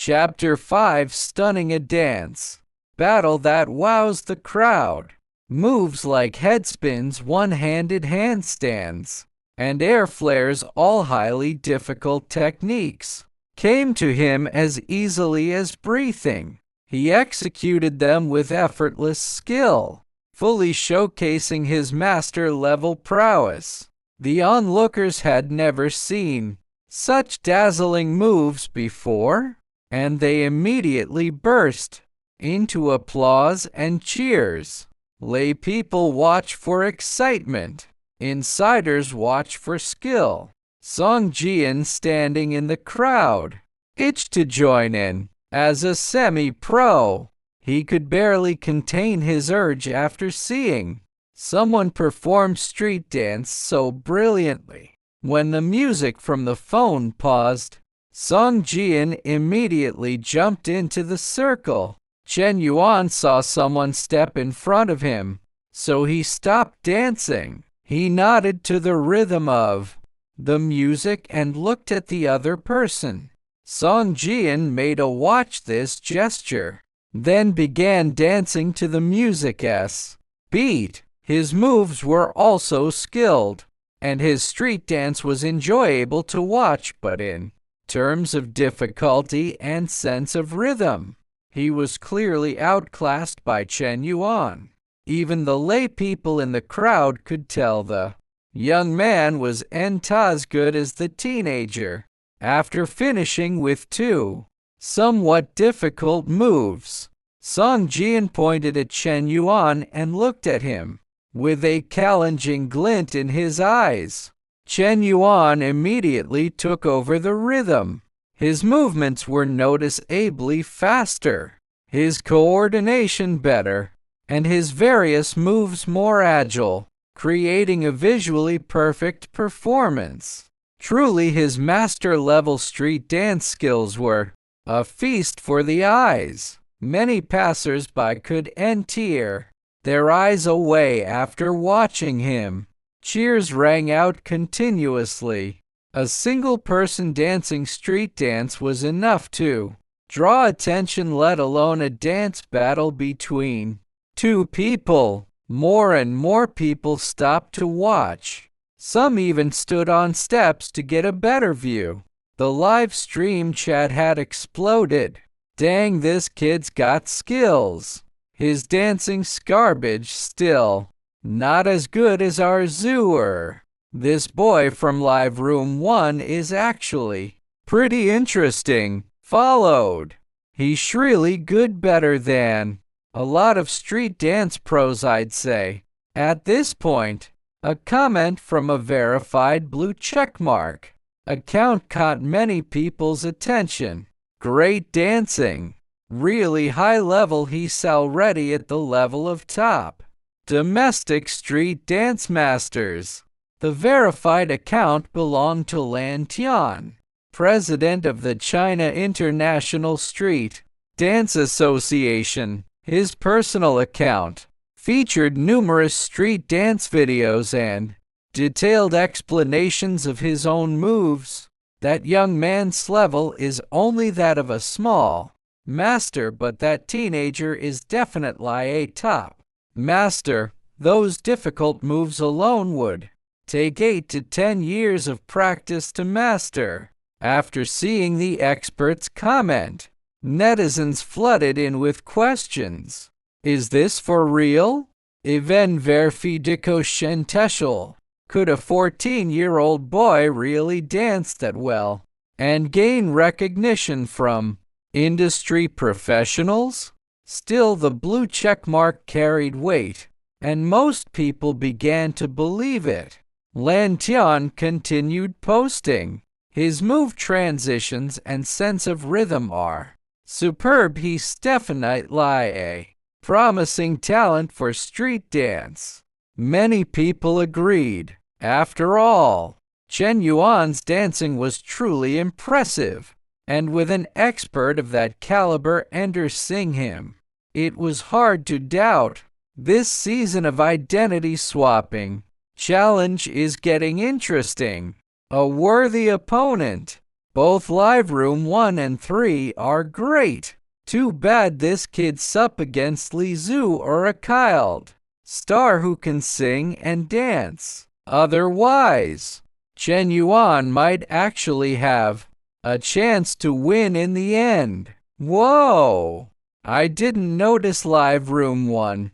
Chapter 5: Stunning a Dance. Battle that wows the crowd. Moves like headspins, one-handed handstands, and air flares, all highly difficult techniques, came to him as easily as breathing. He executed them with effortless skill, fully showcasing his master-level prowess. The onlookers had never seen such dazzling moves before, and they immediately burst into applause and cheers. Lay people watch for excitement. Insiders watch for skill. Song Jian, standing in the crowd, itched to join in. As a semi-pro, he could barely contain his urge after seeing someone perform street dance so brilliantly. When the music from the phone paused, Song Jian immediately jumped into the circle. Chen Yuan saw someone step in front of him, so he stopped dancing. He nodded to the rhythm of the music and looked at the other person. Song Jian made a watch this gesture, then began dancing to the music's beat. His moves were also skilled, and his street dance was enjoyable to watch, but in terms of difficulty and sense of rhythm, he was clearly outclassed by Chen Yuan. Even the lay people in the crowd could tell the young man was as good as the teenager. After finishing with two somewhat difficult moves, Song Jian pointed at Chen Yuan and looked at him with a challenging glint in his eyes. Chen Yuan immediately took over the rhythm. His movements were noticeably faster, his coordination better, and his various moves more agile, creating a visually perfect performance. Truly, his master-level street dance skills were a feast for the eyes. Many passers-by could tear their eyes away after watching him. Cheers rang out continuously. A single person dancing street dance was enough to draw attention, let alone a dance battle between two people. More and more people stopped to watch. Some even stood on steps to get a better view. The live stream chat had exploded. Dang, this kid's got skills. His dancing's garbage still. Not as good as our Zooer. This boy from Live Room 1 is actually pretty interesting. Followed. He's really good, better than a lot of street dance pros, I'd say. At this point, a comment from a verified blue checkmark account caught many people's attention. Great dancing. Really high level. He's already at the level of top domestic street dance masters. The verified account belonged to Lan Tian, president of the China International Street Dance Association. His personal account featured numerous street dance videos and detailed explanations of his own moves. That young man's level is only that of a small master, but that teenager is definitely a top master. Those difficult moves alone would take 8 to 10 years of practice to master. After seeing the expert's comment, netizens flooded in with questions. Is this for real? Even verifico shenteshal. Could a 14-year-old boy really dance that well and gain recognition from industry professionals? Still, the blue checkmark carried weight, and most people began to believe it. Lan Tian continued posting. His move transitions and sense of rhythm are superb. He's definitely a promising talent for street dance. Many people agreed. After all, Chen Yuan's dancing was truly impressive, and with an expert of that caliber endorsing him, it was hard to doubt. This season of identity swapping challenge is getting interesting. A worthy opponent, Both Live Room 1 and 3 are great. Too bad this kid's up against Lee Zhu or a Kyled star who can sing and dance. Otherwise, Chen Yuan might actually have a chance to win in the end. Whoa! I didn't notice Live Room 1's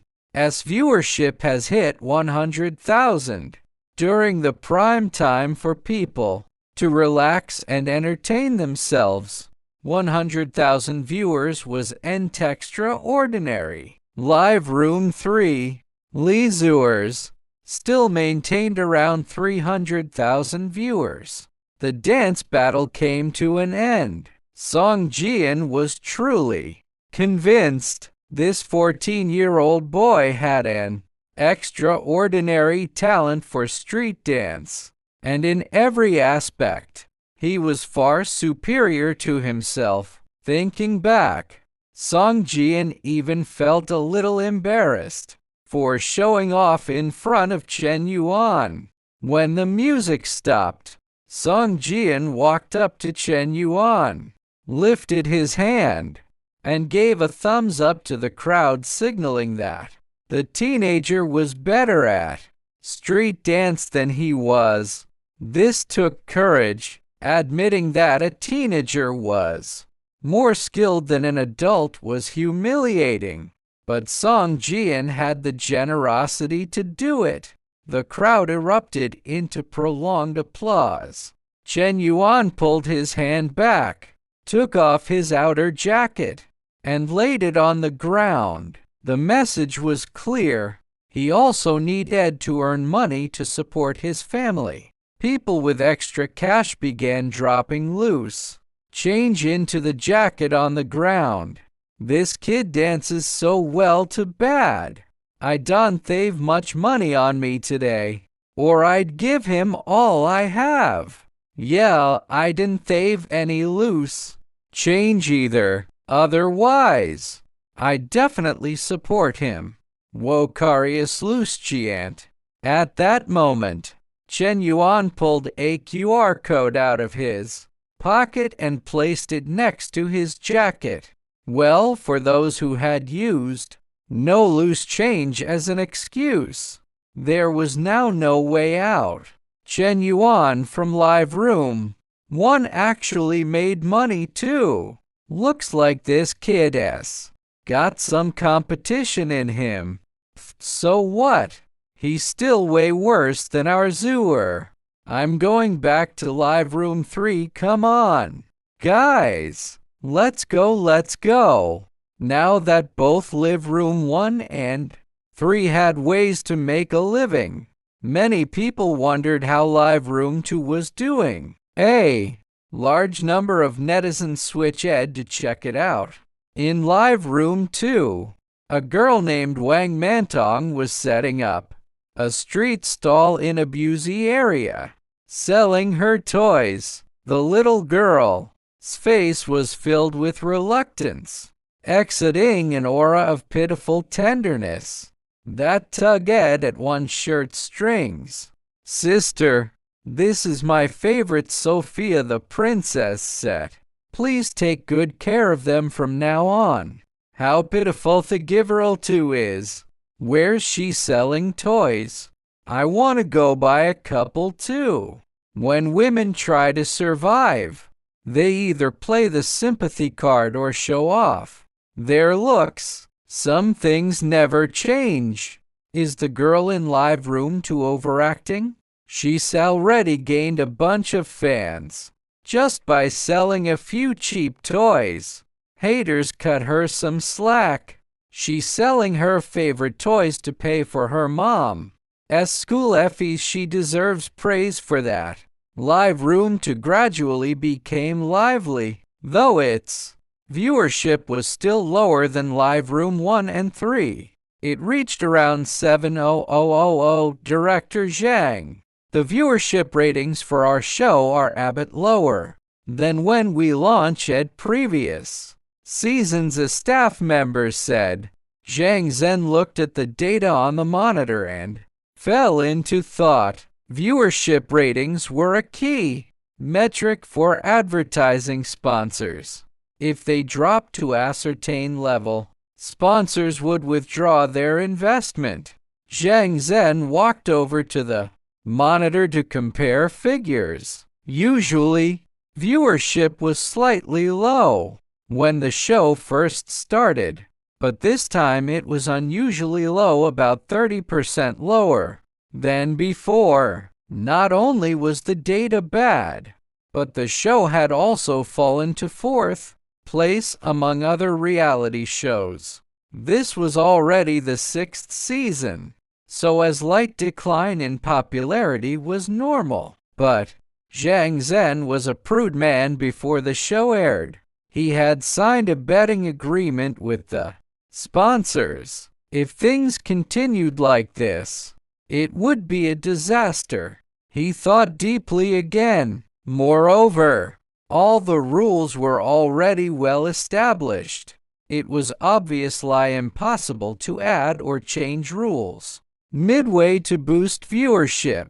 viewership has hit 100,000 during the prime time for people to relax and entertain themselves. 100,000 viewers was extraordinary. Live Room 3, Lee Zhuers, still maintained around 300,000 viewers. The dance battle came to an end. Song Jian was truly convinced this 14-year-old boy had an extraordinary talent for street dance, and in every aspect, he was far superior to himself. Thinking back, Song Jian even felt a little embarrassed for showing off in front of Chen Yuan. When the music stopped, Song Jian walked up to Chen Yuan, lifted his hand, and gave a thumbs up to the crowd, signaling that the teenager was better at street dance than he was. This took courage. Admitting that a teenager was more skilled than an adult was humiliating, but Song Jian had the generosity to do it. The crowd erupted into prolonged applause. Chen Yuan pulled his hand back, took off his outer jacket, and laid it on the ground. The message was clear. He also needed to earn money to support his family. People with extra cash began dropping loose change into the jacket on the ground. This kid dances so well, too bad I don't have much money on me today, or I'd give him all I have. Yeah, I didn't have any loose change either. Otherwise, I definitely support him. Wokarius loose chant. At that moment, Chen Yuan pulled a QR code out of his pocket and placed it next to his jacket. Well, for those who had used no loose change as an excuse, there was now no way out. Chen Yuan from Live Room 1 actually made money too. Looks like this kid's got some competition in him. So what? He's still way worse than our Zhuer. I'm going back to Live Room 3, come on. Guys, let's go. Now that both Live Room 1 and 3 had ways to make a living, many people wondered how Live Room 2 was doing. A large number of netizens switched to check it out. In Live Room 2, a girl named Wang Mantong was setting up a street stall in a busy area, selling her toys. The little girl's face was filled with reluctance, exuding an aura of pitiful tenderness that tugged at one's shirt strings. Sister, this is my favorite Sophia the princess set. Please take good care of them from now on. How pitiful the girl too is. Where's she selling toys? I want to go buy a couple too. When women try to survive, they either play the sympathy card or show off their looks. Some things never change. Is the girl in Live Room 2 overacting? She's already gained a bunch of fans just by selling a few cheap toys. Haters cut her some slack. She's selling her favorite toys to pay for her mom's school fees. She deserves praise for that. Live Room 2 gradually became lively, though its viewership was still lower than Live Room 1 and 3. It reached around 7,000. Director Zhang. The viewership ratings for our show are a bit lower than when we launched previous seasons, a staff member said. Zhang Zhen looked at the data on the monitor and fell into thought. Viewership ratings were a key metric for advertising sponsors. If they dropped to ascertain level, sponsors would withdraw their investment. Zhang Zhen walked over to the monitor to compare figures. Usually, viewership was slightly low when the show first started, but this time it was unusually low, about 30% lower than before. Not only was the data bad, but the show had also fallen to fourth place among other reality shows. This was already the sixth season, so a slight decline in popularity was normal. But Zhang Zhen was a prude man before the show aired. He had signed a betting agreement with the sponsors. If things continued like this, it would be a disaster. He thought deeply again. Moreover, all the rules were already well established. It was obviously impossible to add or change rules midway to boost viewership.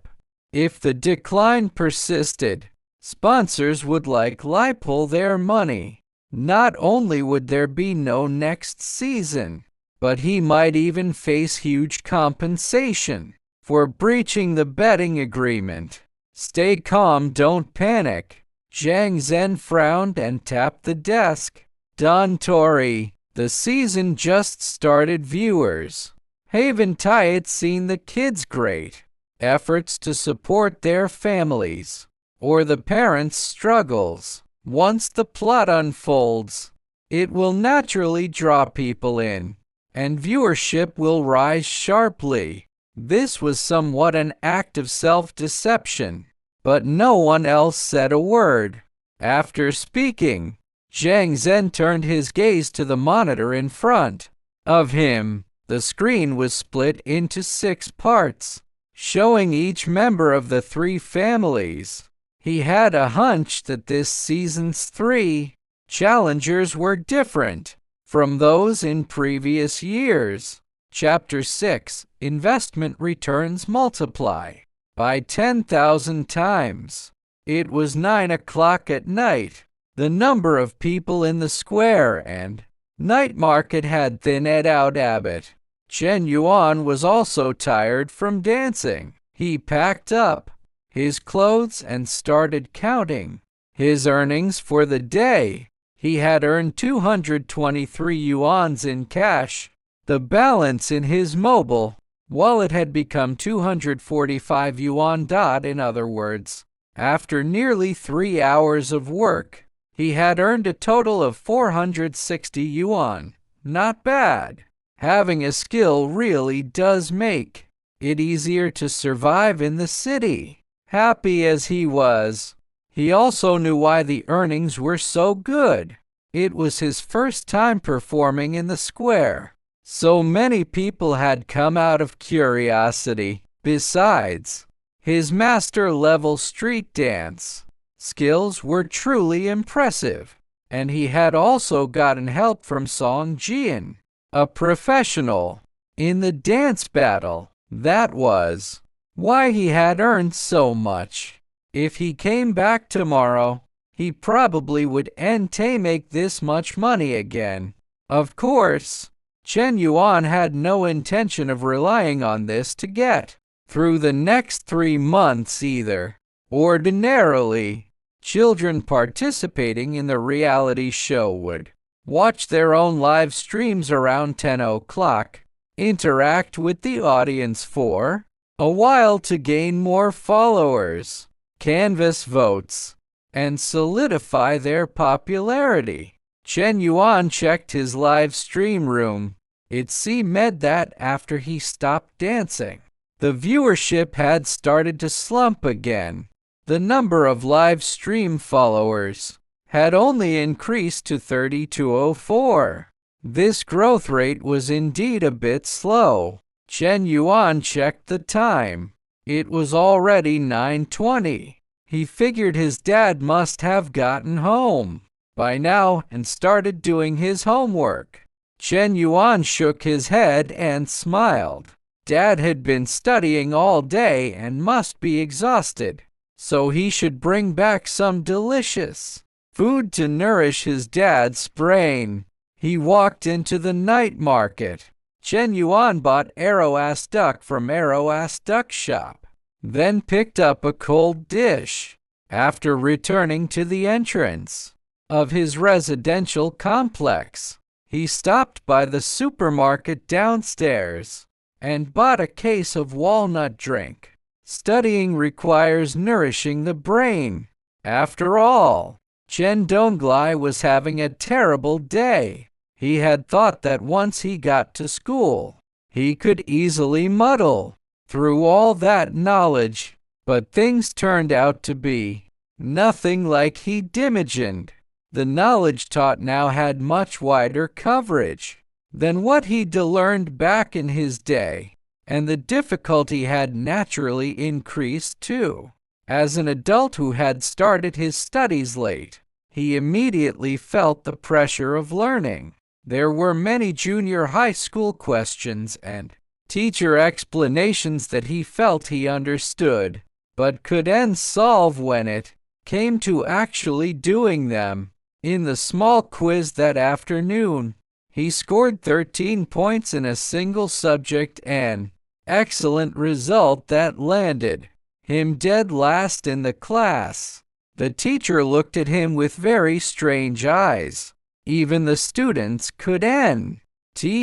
If the decline persisted, sponsors would likely pull their money. Not only would there be no next season, but he might even face huge compensation for breaching the betting agreement. Stay calm, don't panic. Zhang Zhen frowned and tapped the desk. Don Tori, the season just started. Viewers haven't yet seen the kids' great efforts to support their families, or the parents' struggles. Once the plot unfolds, it will naturally draw people in, and viewership will rise sharply. This was somewhat an act of self-deception, but no one else said a word. After speaking, Zhang Zhen turned his gaze to the monitor in front of him. The screen was split into 6 parts, showing each member of the 3 families. He had a hunch that this season's 3 challengers were different from those in previous years. Chapter 6: Investment Returns Multiply by 10,000 times. It was 9 o'clock at night. The number of people in the square and night market had thinned out a bit. Chen Yuan was also tired from dancing. He packed up his clothes and started counting his earnings for the day. He had earned 223 yuans in cash. The balance in his mobile wallet had become 245 yuan. In other words, after nearly 3 hours of work, he had earned a total of 460 yuan. Not bad. Having a skill really does make it easier to survive in the city. Happy as he was, he also knew why the earnings were so good. It was his first time performing in the square. So many people had come out of curiosity. Besides, his master-level street dance skills were truly impressive, and he had also gotten help from Song Jian, a professional in the dance battle. That was why he had earned so much. If he came back tomorrow, he probably would make this much money again. Of course, Chen Yuan had no intention of relying on this to get through the next 3 months either. Ordinarily, children participating in the reality show would watch their own live streams around 10 o'clock, interact with the audience for a while to gain more followers, canvass votes, and solidify their popularity. Chen Yuan checked his live stream room. It seemed that after he stopped dancing, the viewership had started to slump again. The number of live stream followers had only increased to 3,204. This growth rate was indeed a bit slow. Chen Yuan checked the time. It was already 9:20. He figured his dad must have gotten home by now and started doing his homework. Chen Yuan shook his head and smiled. Dad had been studying all day and must be exhausted. so he should bring back some delicious food to nourish his dad's brain. He walked into the night market. Chen Yuan bought Arrow-ass duck from Arrow-ass duck shop, then picked up a cold dish. After returning to the entrance of his residential complex, he stopped by the supermarket downstairs and bought a case of walnut drink. Studying requires nourishing the brain. After all, Chen Donglai was having a terrible day. He had thought that once he got to school, he could easily muddle through all that knowledge, but things turned out to be nothing like he'd imagined. The knowledge taught now had much wider coverage than what he'd learned back in his day, and the difficulty had naturally increased too. As an adult who had started his studies late, he immediately felt the pressure of learning. There were many junior high school questions and teacher explanations that he felt he understood, but couldn't solve when it came to actually doing them. In the small quiz that afternoon, he scored 13 points in a single subject, an excellent result that landed him dead last in the class. The teacher looked at him with very strange eyes. Even the students couldn't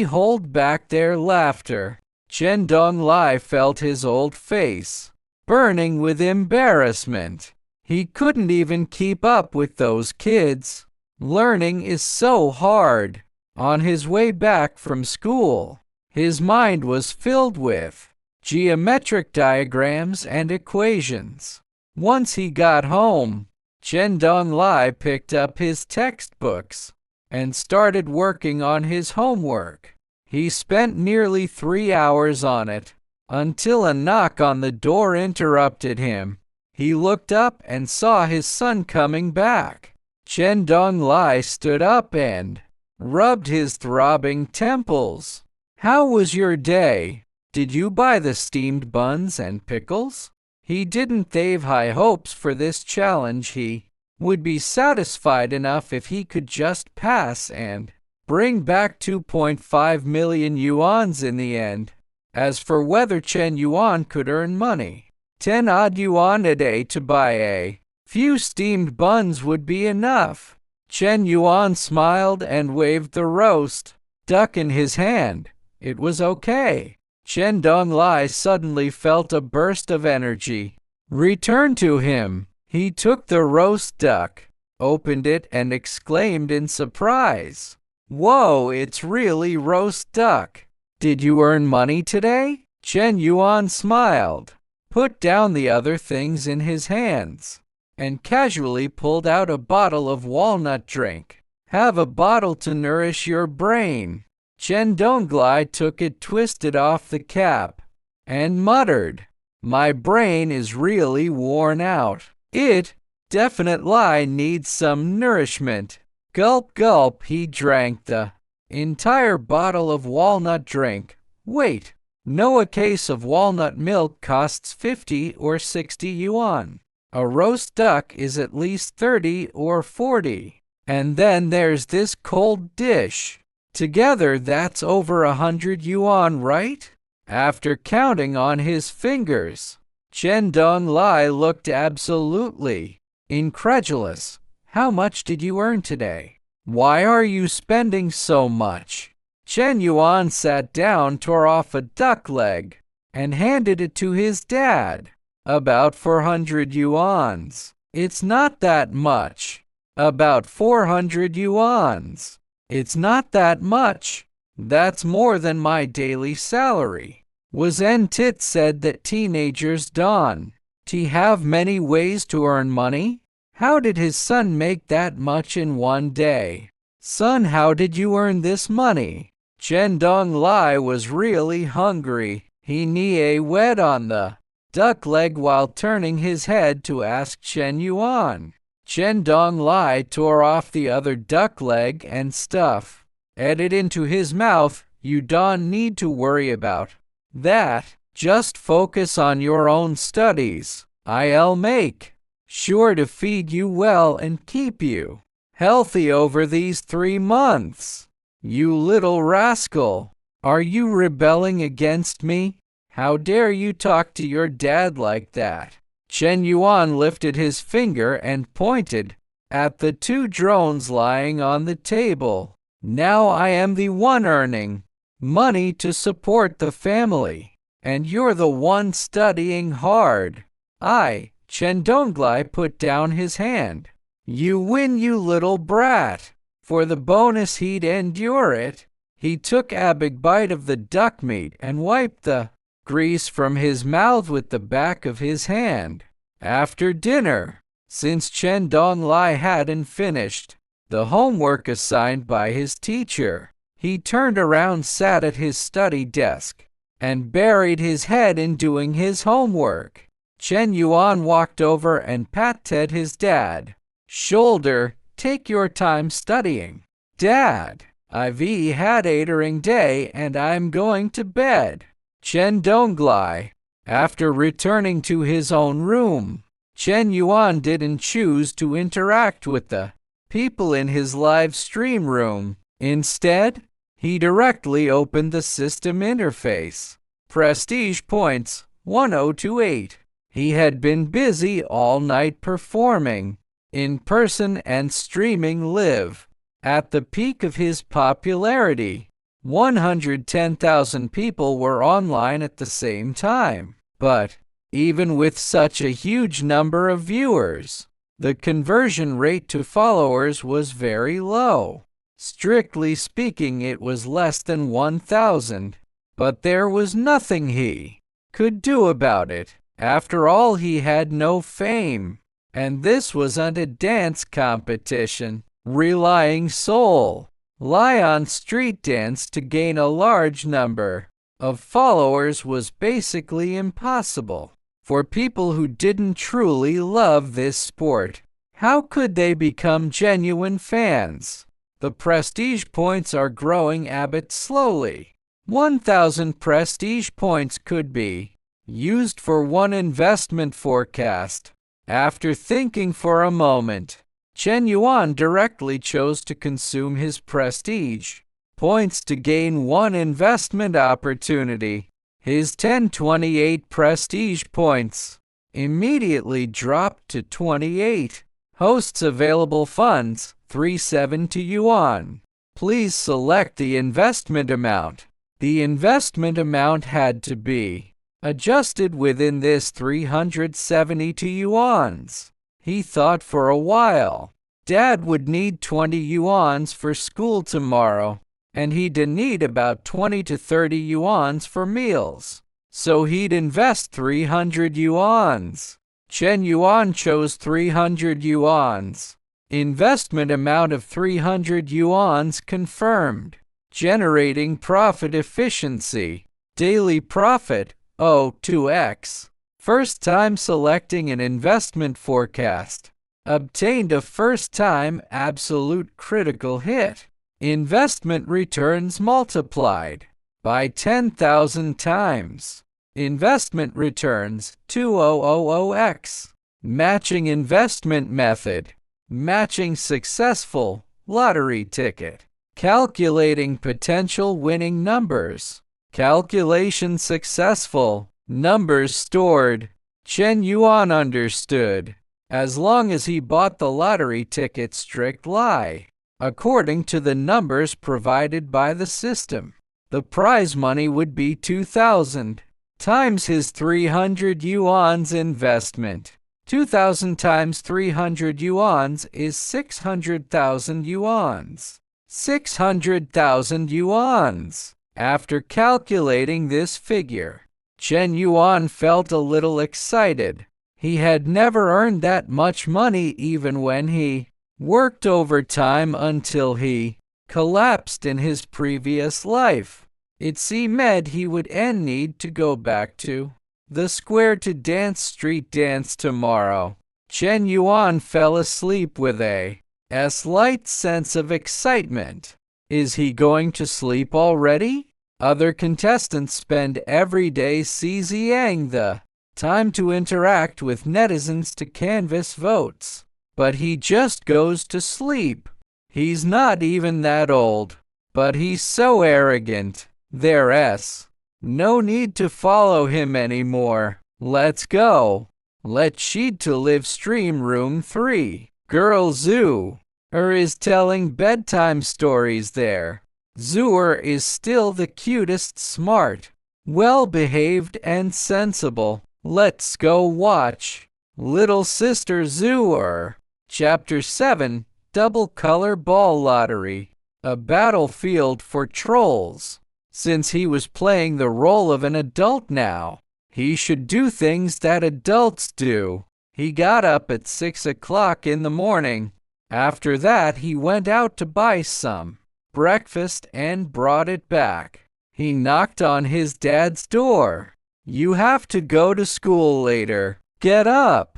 hold back their laughter. Chen Donglai felt his old face burning with embarrassment. He couldn't even keep up with those kids. Learning is so hard. On his way back from school, his mind was filled with geometric diagrams and equations. Once he got home, Chen Donglai picked up his textbooks and started working on his homework. He spent nearly 3 hours on it, until a knock on the door interrupted him. He looked up and saw his son coming back. Chen Donglai stood up and rubbed his throbbing temples. "How was your day? Did you buy the steamed buns and pickles?" He didn't have high hopes for this challenge. He would be satisfied enough if he could just pass and bring back 2.5 million yuans in the end. As for whether Chen Yuan could earn money, 10-odd yuan a day to buy a few steamed buns would be enough. Chen Yuan smiled and waved the roast duck in his hand. It was okay. Chen Donglai suddenly felt a burst of energy return to him. He took the roast duck, opened it, and exclaimed in surprise, "Whoa, it's really roast duck. Did you earn money today?" Chen Yuan smiled, put down the other things in his hands, and casually pulled out a bottle of walnut drink. "Have a bottle to nourish your brain." Chen Donglai took it, twisted off the cap, and muttered, "My brain is really worn out. It definitely needs some nourishment." Gulp gulp, he drank the entire bottle of walnut drink. Wait, no, a case of walnut milk costs 50 or 60 yuan. A roast duck is at least 30 or 40. And then there's this cold dish. Together that's over 100 yuan, right? After counting on his fingers, Chen Donglai looked absolutely incredulous. "How much did you earn today? Why are you spending so much?" Chen Yuan sat down, tore off a duck leg, and handed it to his dad. "About 400 yuans. It's not that much." "About 400 yuans. It's not that much. That's more than my daily salary." Wasn't said that teenagers don't have many ways to earn money? How did his son make that much in one day? "Son, how did you earn this money?" Chen Donglai was really hungry. He knee wet on the duck leg while turning his head to ask Chen Yuan. Chen Donglai tore off the other duck leg and stuffed it into his mouth. "You don't need to worry about that. Just focus on your own studies. I'll make sure to feed you well and keep you healthy over these 3 months. You little rascal, are you rebelling against me? How dare you talk to your dad like that? Chen Yuan lifted his finger and pointed at the 2 drones lying on the table. Now I am the one earning money to support the family, and you're the one studying hard. Chen Donglai put down his hand. You win, you little brat. For the bonus he'd endure it. He took a big bite of the duck meat and wiped the grease from his mouth with the back of his hand. After dinner, since Chen Donglai hadn't finished the homework assigned by his teacher, he turned around, sat at his study desk, and buried his head in doing his homework. Chen Yuan walked over and patted his dad's shoulder. Take your time studying, Dad. I've had a tiring day and I'm going to bed. Chen Donglai. After returning to his own room, Chen Yuan didn't choose to interact with the people in his live stream room. Instead, he directly opened the system interface. Prestige points 1028. He had been busy all night performing in person and streaming live. At the peak of his popularity, 110,000 people were online at the same time. But even with such a huge number of viewers, the conversion rate to followers was very low. Strictly speaking, it was less than 1,000. But there was nothing he could do about it. After all, he had no fame. And this wasn't a dance competition. Relying solely on street dance to gain a large number of followers was basically impossible. For people who didn't truly love this sport, how could they become genuine fans? The prestige points are growing a bit slowly. 1,000 prestige points could be used for one investment forecast. After thinking for a moment, Chen Yuan directly chose to consume his prestige points to gain one investment opportunity. His 1028 prestige points immediately dropped to 28. Hosts available funds 370 yuan. Please select the investment amount. The investment amount had to be adjusted within this 372 yuans. He thought for a while. Dad would need 20 yuans for school tomorrow, and he'd need about 20 to 30 yuans for meals. So he'd invest 300 yuans. Chen Yuan chose 300 yuans. Investment amount of 300 yuans confirmed. Generating profit efficiency. Daily profit 2x. First time selecting an investment forecast. Obtained a first time absolute critical hit. Investment returns multiplied by 10,000 times. Investment returns 2000x. Matching investment method. Matching successful lottery ticket. Calculating potential winning numbers. Calculation successful. Numbers stored. Chen Yuan understood. As long as he bought the lottery ticket strict lie, according to the numbers provided by the system, the prize money would be 2,000 times his 300 yuan's investment. 2,000 times 300 yuan's is 600,000 yuan's. 600,000 yuan's. After calculating this figure, Chen Yuan felt a little excited. He had never earned that much money even when he worked overtime until he collapsed in his previous life. It seemed he would need to go back to the square to dance street dance tomorrow. Chen Yuan fell asleep with a slight sense of excitement. Is he going to sleep already? Other contestants spend every day seizing the Time to interact with netizens to canvass votes. But he just goes to sleep. He's not even that old, but he's so arrogant. There's no need to follow him anymore. Let's go. Let's sheed to live stream room 3. Girl Zoo is telling bedtime stories there. Zooer is still the cutest, smart, well-behaved and sensible. Let's go watch Little Sister Zooer. Chapter 7, Double Color Ball Lottery. A battlefield for trolls. Since he was playing the role of an adult now, he should do things that adults do. He got up at 6 o'clock in the morning. After that, he went out to buy some breakfast and brought it back. He knocked on his dad's door. "You have to go to school later. Get up."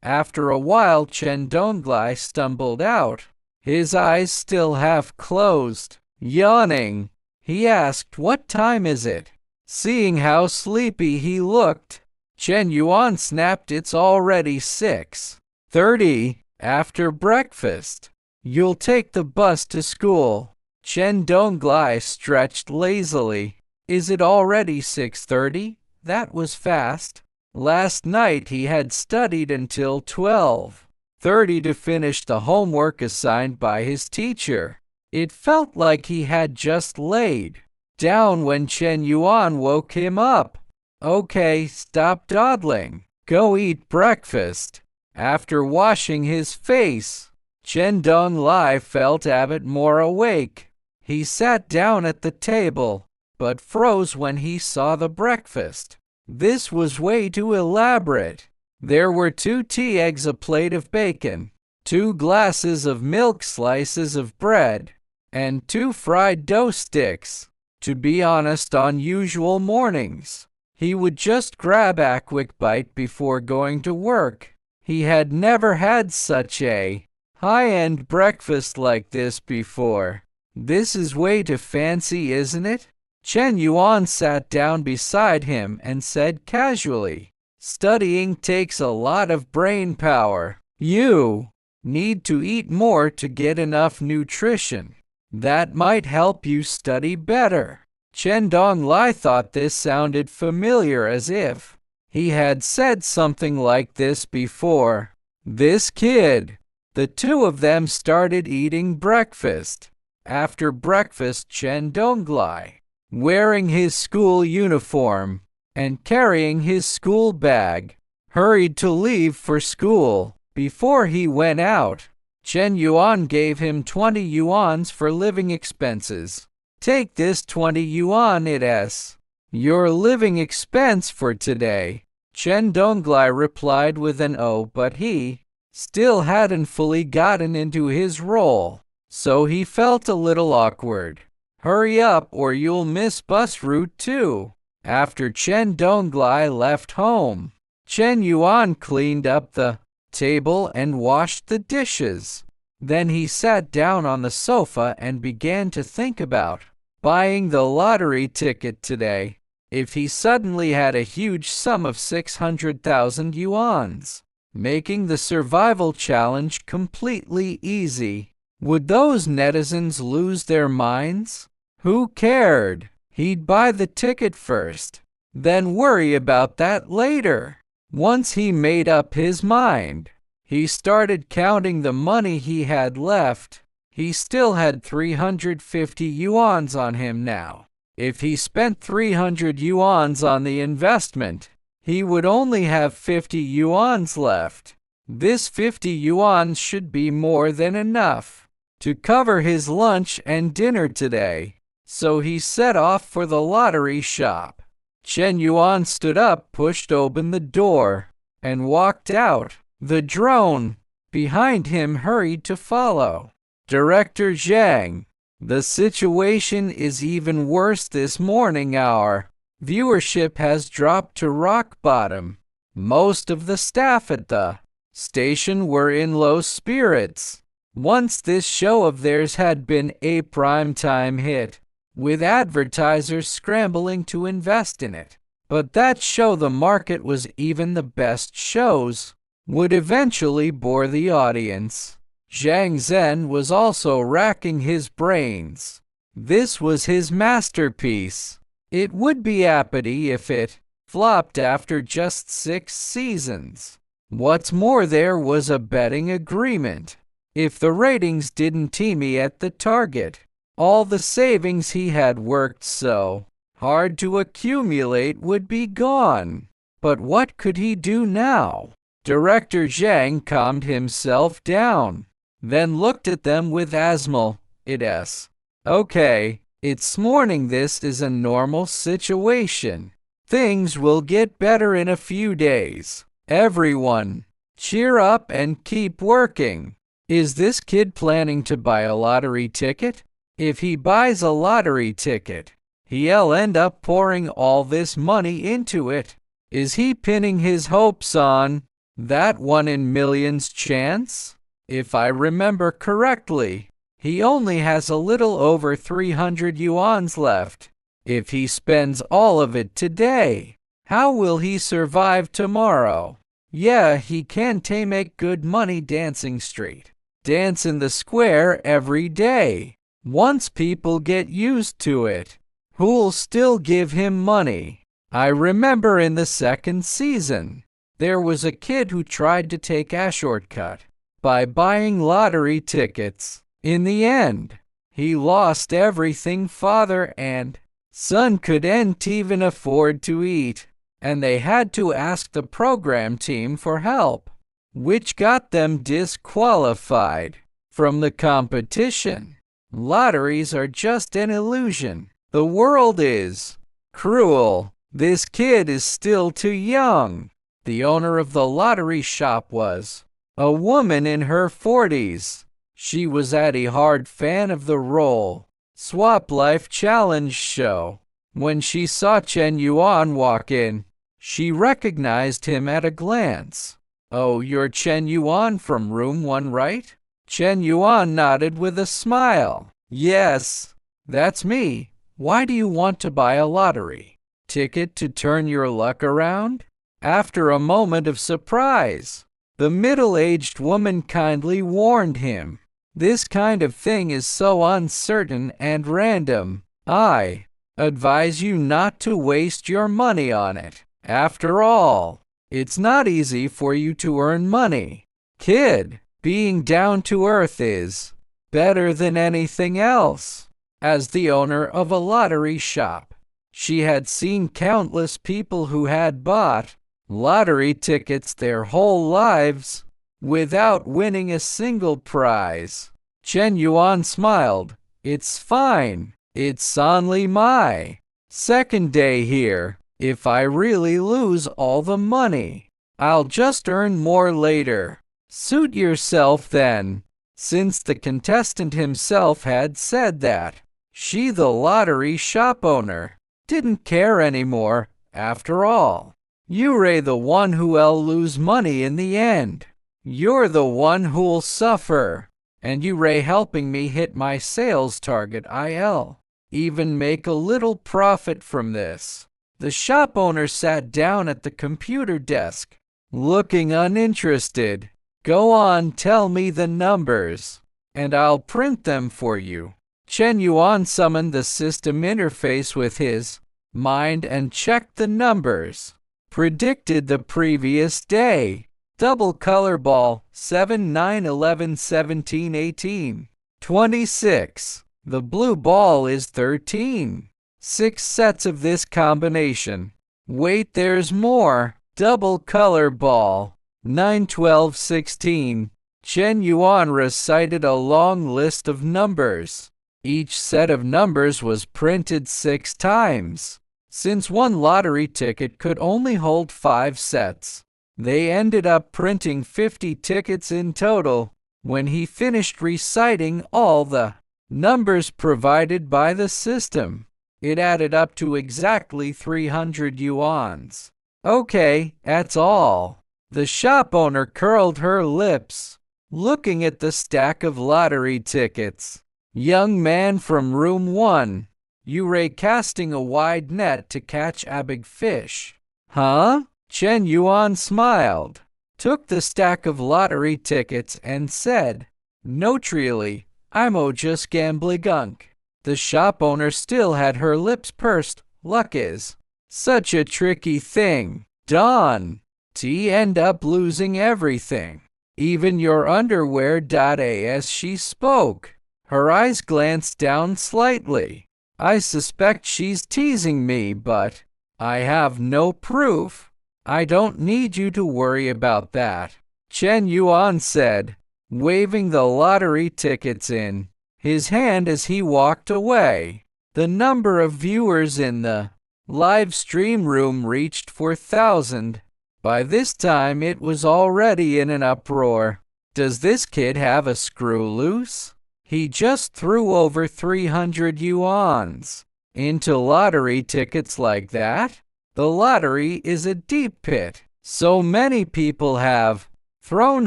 After a while, Chen Donglai stumbled out, his eyes still half closed. Yawning, he asked, "What time is it?" Seeing how sleepy he looked, Chen Yuan snapped, "It's already 6:30 after breakfast. You'll take the bus to school." Chen Donglai stretched lazily. "Is it already 6:30? That was fast. Last night he had studied until 12:30 to finish the homework assigned by his teacher. It felt like he had just laid down when Chen Yuan woke him up. "Okay, stop dawdling. Go eat breakfast." After washing his face, Chen Donglai felt a bit more awake. He sat down at the table, but froze when he saw the breakfast. This was way too elaborate. There were 2 tea eggs, a plate of bacon, 2 glasses of milk, slices of bread, and 2 fried dough sticks. To be honest, on usual mornings, he would just grab a quick bite before going to work. He had never had such a high-end breakfast like this before. "This is way too fancy, isn't it?" Chen Yuan sat down beside him and said casually, "Studying takes a lot of brain power. You need to eat more to get enough nutrition. That might help you study better." Chen Donglai thought this sounded familiar, as if he had said something like this before. This kid. The 2 of them started eating breakfast. After breakfast, Chen Donglai, wearing his school uniform and carrying his school bag, hurried to leave for school. Before he went out, Chen Yuan gave him 20 yuans for living expenses. "Take this 20 yuan, it's your living expense for today." Chen Donglai replied with an "oh," but he still hadn't fully gotten into his role, so he felt a little awkward. "Hurry up or you'll miss bus route 2. After Chen Donglai left home, Chen Yuan cleaned up the table and washed the dishes. Then he sat down on the sofa and began to think about buying the lottery ticket today. If he suddenly had a huge sum of 600,000 yuans, making the survival challenge completely easy, would those netizens lose their minds? Who cared? He'd buy the ticket first, then worry about that later. Once he made up his mind, he started counting the money he had left. He still had 350 yuans on him now. If he spent 300 yuans on the investment, he would only have 50 yuans left. This 50 yuans should be more than enough to cover his lunch and dinner today. So he set off for the lottery shop. Chen Yuan stood up, pushed open the door, and walked out. The drone behind him hurried to follow. "Director Zhang, the situation is even worse this morning. Our viewership has dropped to rock bottom. Most of the staff at the station were in low spirits. Once this show of theirs had been a primetime hit, with advertisers scrambling to invest in it. But that show, the market was even the best shows, would eventually bore the audience. Zhang Zhen was also racking his brains. This was his masterpiece. It would be apathy if it flopped after just 6 seasons. What's more, there was a betting agreement. If the ratings didn't meet at the target, all the savings he had worked so hard to accumulate would be gone. But what could he do now? Director Zhang calmed himself down, then looked at them with a smile. It's okay. It's morning. This is a normal situation. Things will get better in a few days. Everyone, cheer up and keep working. Is this kid planning to buy a lottery ticket? If he buys a lottery ticket, he'll end up pouring all this money into it. Is he pinning his hopes on that 1 in millions chance? If I remember correctly, he only has a little over 300 yuan left. If he spends all of it today, how will he survive tomorrow? Yeah, he can make good money dancing street. Dance in the square every day. Once people get used to it, who'll still give him money? I remember in the 2nd season, there was a kid who tried to take a shortcut by buying lottery tickets. In the end, he lost everything father and son couldn't even afford to eat, and they had to ask the program team for help, which got them disqualified from the competition. Lotteries are just an illusion. The world is cruel. This kid is still too young. The owner of the lottery shop was a woman in her 40s. She was a hard fan of the Roll Swap Life Challenge show. When she saw Chen Yuan walk in, she recognized him at a glance. Oh, you're Chen Yuan from room 1, right? Chen Yuan nodded with a smile. Yes, that's me. Why do you want to buy a lottery ticket to turn your luck around? After a moment of surprise, the middle-aged woman kindly warned him. This kind of thing is so uncertain and random. I advise you not to waste your money on it. After all, it's not easy for you to earn money. Kid, being down to earth is better than anything else. As the owner of a lottery shop, she had seen countless people who had bought lottery tickets their whole lives without winning a single prize. Chen Yuan smiled. It's fine. It's only my 2nd day here. If I really lose all the money, I'll just earn more later. Suit yourself then. Since the contestant himself had said that, she, the lottery shop owner, didn't care anymore. After all, you're the one who'll lose money in the end. You're the one who'll suffer. And you're helping me hit my sales target. I'll even make a little profit from this. The shop owner sat down at the computer desk, looking uninterested. Go on, tell me the numbers, and I'll print them for you. Chen Yuan summoned the system interface with his mind and checked the numbers. Predicted the previous day. Double color ball, 7, 9, 11, 17, 18, 26. The blue ball is 13. 6 sets of this combination. Wait, there's more. Double color ball, 9, 12, 16. Chen Yuan recited a long list of numbers. Each set of numbers was printed 6 times. Since one lottery ticket could only hold 5 sets, they ended up printing 50 tickets in total. When he finished reciting all the numbers provided by the system, it added up to exactly 300 yuans. Okay, that's all. The shop owner curled her lips, looking at the stack of lottery tickets. Young man from room 1, Ray casting a wide net to catch a big fish. Huh? Chen Yuan smiled, took the stack of lottery tickets and said, "No really, I'm just gambling gunk." The shop owner still had her lips pursed. Luck is such a tricky thing. Don, T end up losing everything. Even your underwear. As she spoke, her eyes glanced down slightly. I suspect she's teasing me, but I have no proof. I don't need you to worry about that, Chen Yuan said, waving the lottery tickets in his hand as he walked away. The number of viewers in the live stream room reached 4,000. By this time it was already in an uproar. Does this kid have a screw loose? He just threw over 300 yuans into lottery tickets like that? The lottery is a deep pit. So many people have thrown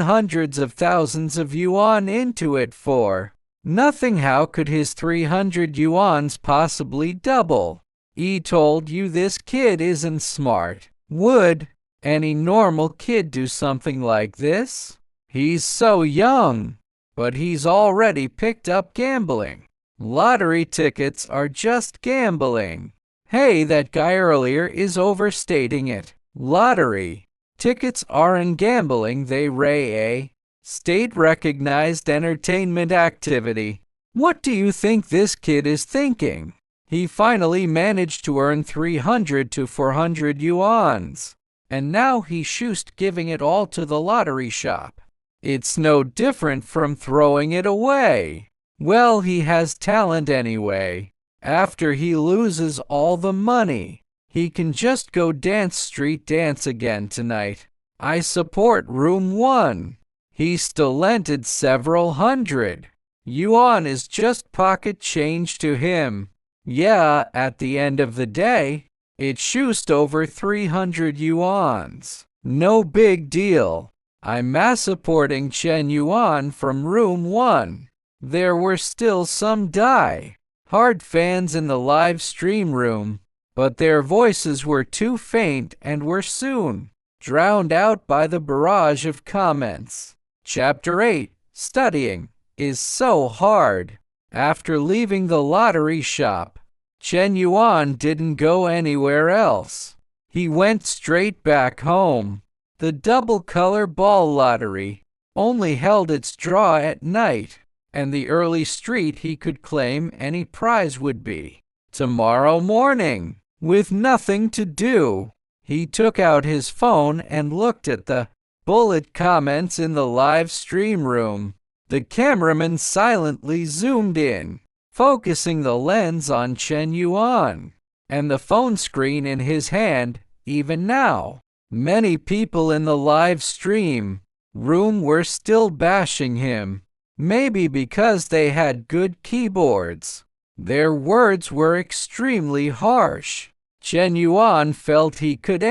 hundreds of thousands of yuan into it for nothing. How could his 300 yuans possibly double? He told you this kid isn't smart. Would any normal kid do something like this? He's so young, but he's already picked up gambling. Lottery tickets are just gambling. Hey, that guy earlier is overstating it. Lottery tickets aren't gambling, they a state-recognized entertainment activity. What do you think this kid is thinking? He finally managed to earn 300 to 400 yuans, and now he's just giving it all to the lottery shop. It's no different from throwing it away. Well, he has talent anyway. After he loses all the money, he can just go dance street dance again tonight. I support room 1. He still lended several hundred yuan is just pocket change to him. Yeah, at the end of the day, it's just over 300 yuans. No big deal. I'm supporting Chen Yuan from room 1. There were still some hard fans in the live stream room, but their voices were too faint and were soon drowned out by the barrage of comments. Chapter 8. Studying is so hard. After leaving the lottery shop, Chen Yuan didn't go anywhere else. He went straight back home. The double-color ball lottery only held its draw at night, and the early street he could claim any prize would be tomorrow morning. With nothing to do, he took out his phone and looked at the bullet comments in the live stream room. The cameraman silently zoomed in, focusing the lens on Chen Yuan and the phone screen in his hand. Even now, many people in the live stream room were still bashing him. Maybe because they had good keyboards. Their words were extremely harsh. Chen Yuan felt he could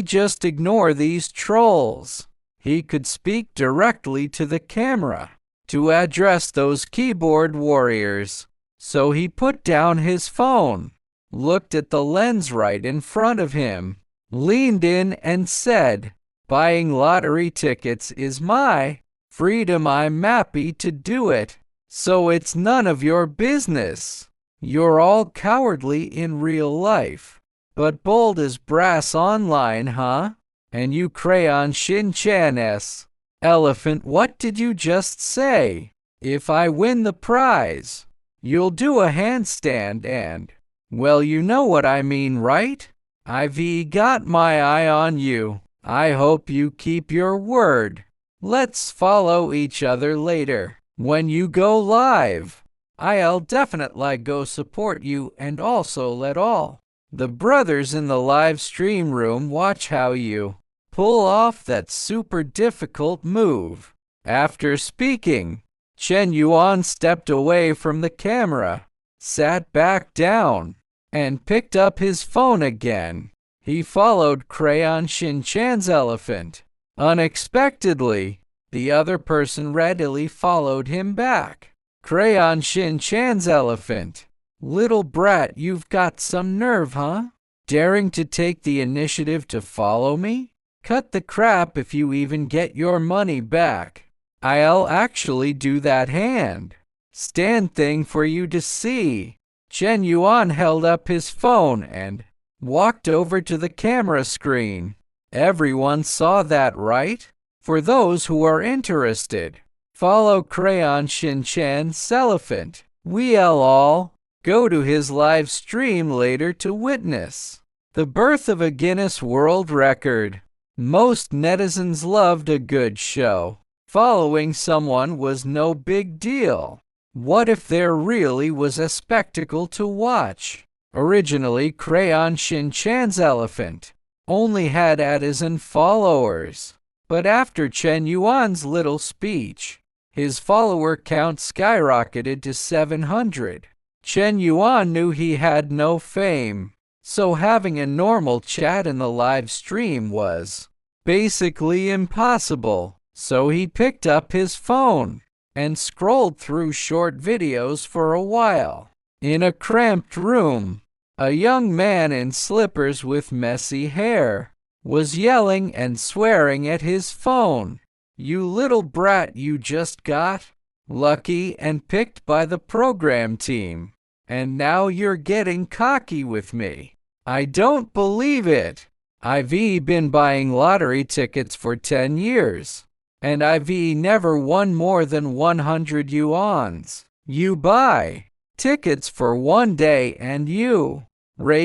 just ignore these trolls. He could speak directly to the camera to address those keyboard warriors. So he put down his phone, looked at the lens right in front of him, leaned in and said, "Buying lottery tickets is my freedom. I'm happy to do it. So it's none of your business. You're all cowardly in real life, but bold as brass online, huh? And you Crayon Shin-chan's elephant, what did you just say? If I win the prize, you'll do a handstand and, well, you know what I mean, right? I've got my eye on you. I hope you keep your word. Let's follow each other later. When you go live, I'll definitely go support you and also let all the brothers in the live stream room watch how you pull off that super difficult move." After speaking, Chen Yuan stepped away from the camera, sat back down, and picked up his phone again. He followed Crayon Shin-chan's elephant. Unexpectedly, the other person readily followed him back. Crayon Shin-chan's elephant Little brat, you've got some nerve, huh? Daring to take the initiative to follow me? Cut the crap if you even get your money back. I'll actually do that hand stand thing for you to see. Chen Yuan held up his phone and walked over to the camera screen. Everyone saw that, right? For those who are interested, follow Crayon Shin-chan's elephant. We'll all go to his live stream later to witness the birth of a Guinness World Record. Most netizens loved a good show. Following someone was no big deal. What if there really was a spectacle to watch? Originally, Crayon Shin-chan's elephant only had 1,000 followers. But after Chen Yuan's little speech, his follower count skyrocketed to 700. Chen Yuan knew he had no fame, so having a normal chat in the live stream was basically impossible. So he picked up his phone and scrolled through short videos for a while. In a cramped room, a young man in slippers with messy hair was yelling and swearing at his phone. You little brat, you just got lucky and picked by the program team, and now you're getting cocky with me. I don't believe it. I've been buying lottery tickets for 10 years. And I've never won more than 100 yuans. You buy tickets for one day and you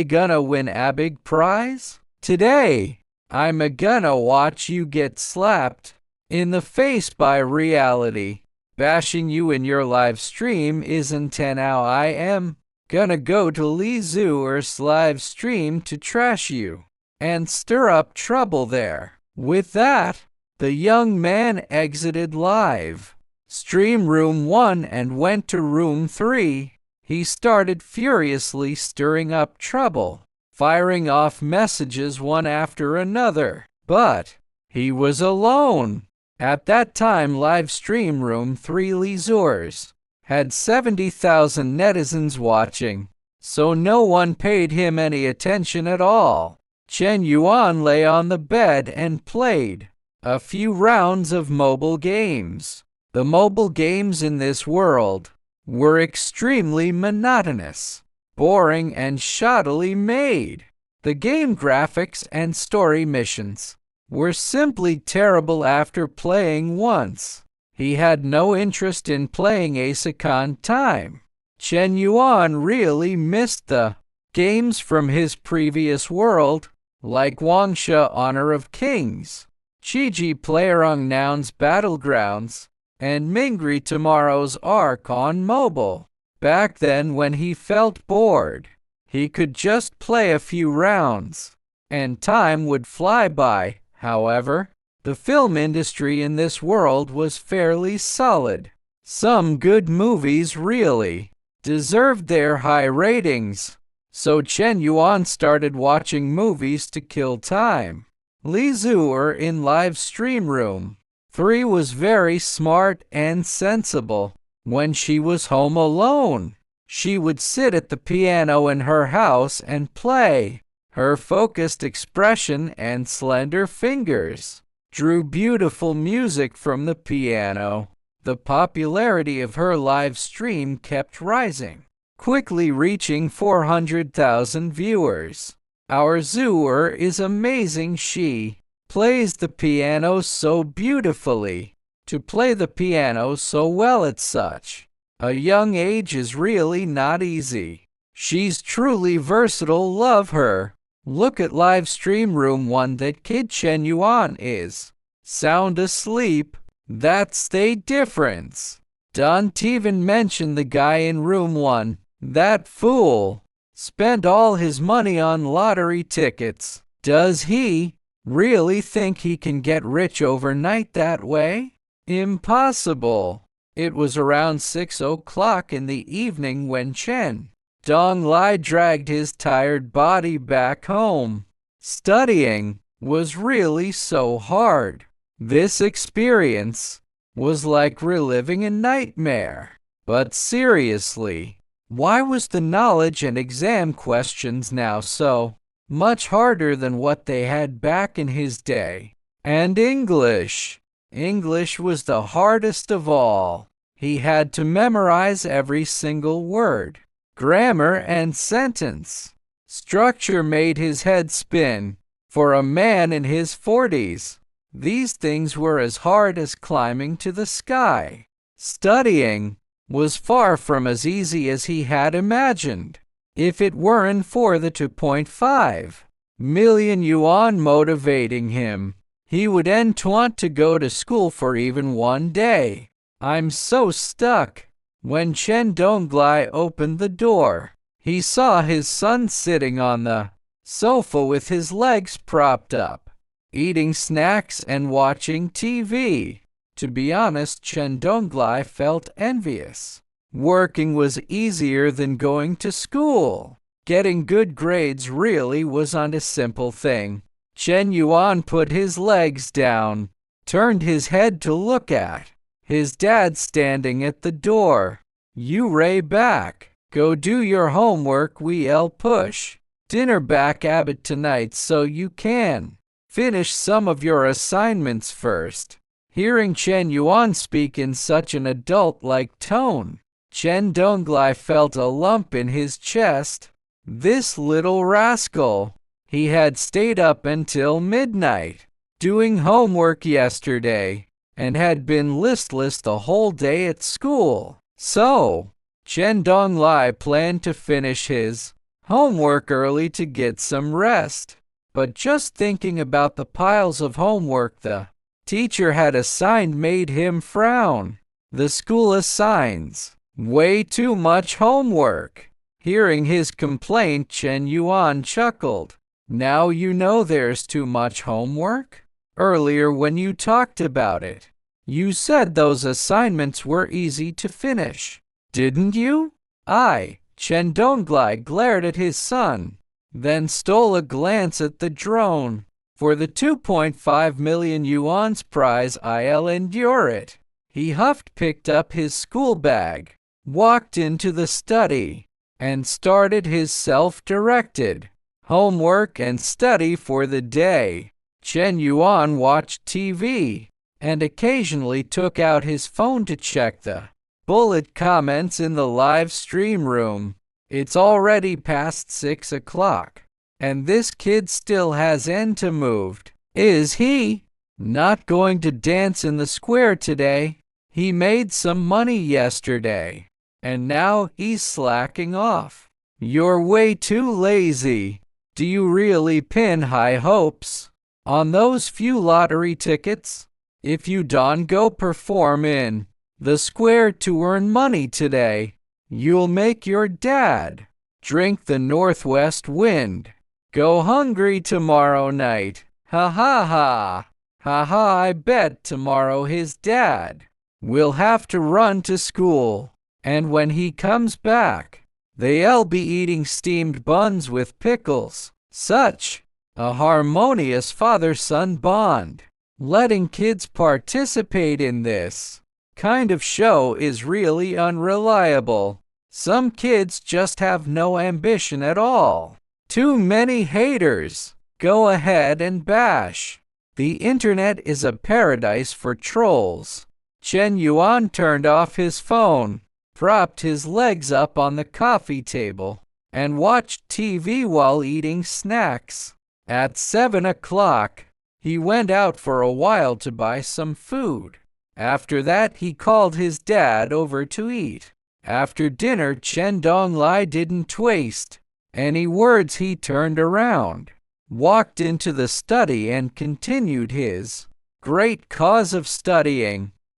gonna win a big prize? Today, I'm gonna watch you get slapped in the face by reality. Bashing you in your live stream isn't how I am gonna go to Li Zhuer's live stream to trash you and stir up trouble there. With that, the young man exited live stream room 1 and went to room 3. He started furiously stirring up trouble, firing off messages one after another. But he was alone. At that time, live stream room 3 Li Zhuer's had 70,000 netizens watching, so no one paid him any attention at all. Chen Yuan lay on the bed and played a few rounds of mobile games. The mobile games in this world were extremely monotonous, boring, and shoddily made. The game graphics and story missions were simply terrible. After playing once, he had no interest in playing a second time. Chen Yuan really missed the games from his previous world, like Wangsha Honor of Kings, Qiji PlayerUnknown's Battlegrounds, and Mingri Tomorrow's Arc on mobile. Back then, when he felt bored, he could just play a few rounds, and time would fly by. However, the film industry in this world was fairly solid. Some good movies really deserved their high ratings, so Chen Yuan started watching movies to kill time. Li Zhuer in live stream room 3 was very smart and sensible. When she was home alone, she would sit at the piano in her house and play. Her focused expression and slender fingers drew beautiful music from the piano. The popularity of her live stream kept rising, quickly reaching 400,000 viewers. Our Zhuer is amazing. She plays the piano so beautifully. To play the piano so well at such a young age is really not easy. She's truly versatile. Love her. Look at live stream room 1. That kid Chen Yuan is sound asleep. That's the difference. Don't even mention the guy in room 1. That fool spent all his money on lottery tickets. Does he really think he can get rich overnight that way? Impossible. It was around 6 o'clock in the evening when Chen Donglai dragged his tired body back home. Studying was really so hard. This experience was like reliving a nightmare. But seriously, Why was the knowledge and exam questions now so much harder than what they had back in his day? And English. English was the hardest of all. He had to memorize every single word, grammar and sentence. Structure made his head spin. For a man in his 40s, these things were as hard as climbing to the sky. Studying was far from as easy as he had imagined. If it weren't for the 2.5 million yuan motivating him, he wouldn't want to go to school for even one day. I'm so stuck. When Chen Donglai opened the door, he saw his son sitting on the sofa with his legs propped up, eating snacks and watching TV. To be honest, Chen Donglai felt envious. Working was easier than going to school. Getting good grades really wasn't a simple thing. Chen Yuan put his legs down, turned his head to look at his dad standing at the door. You Ray back. Go do your homework, we'll push dinner back a bit tonight so you can finish some of your assignments first. Hearing Chen Yuan speak in such an adult-like tone, Chen Donglai felt a lump in his chest. This little rascal. He had stayed up until midnight, doing homework yesterday, and had been listless the whole day at school. So, Chen Donglai planned to finish his homework early to get some rest. But just thinking about the piles of homework the teacher had assigned made him frown. The school assigns way too much homework. Hearing his complaint, Chen Yuan chuckled. Now you know there's too much homework? Earlier when you talked about it, you said those assignments were easy to finish, didn't you? Chen Donglai glared at his son, then stole a glance at the drone. For the 2.5 million yuan's prize, I'll endure it. He huffed, picked up his school bag, walked into the study, and started his self-directed homework and study for the day. Chen Yuan watched TV and occasionally took out his phone to check the bullet comments in the live stream room. It's already past 6 o'clock, and this kid still hasn't moved. Is he not going to dance in the square today? He made some money yesterday, and now he's slacking off. You're way too lazy. Do you really pin high hopes on those few lottery tickets? If you don't go perform in the square to earn money today, you'll make your dad drink the northwest wind. Go hungry tomorrow night. Ha ha ha. Ha ha, I bet tomorrow his dad will have to run to school. And when he comes back, they'll be eating steamed buns with pickles. Such a harmonious father-son bond. Letting kids participate in this kind of show is really unreliable. Some kids just have no ambition at all. Too many haters. Go ahead and bash. The internet is a paradise for trolls. Chen Yuan turned off his phone, propped his legs up on the coffee table, and watched TV while eating snacks. At 7 o'clock, he went out for a while to buy some food. After that, he called his dad over to eat. After dinner, Chen Donglai didn't waste any words. He turned around, walked into the study, and continued his great cause of studying.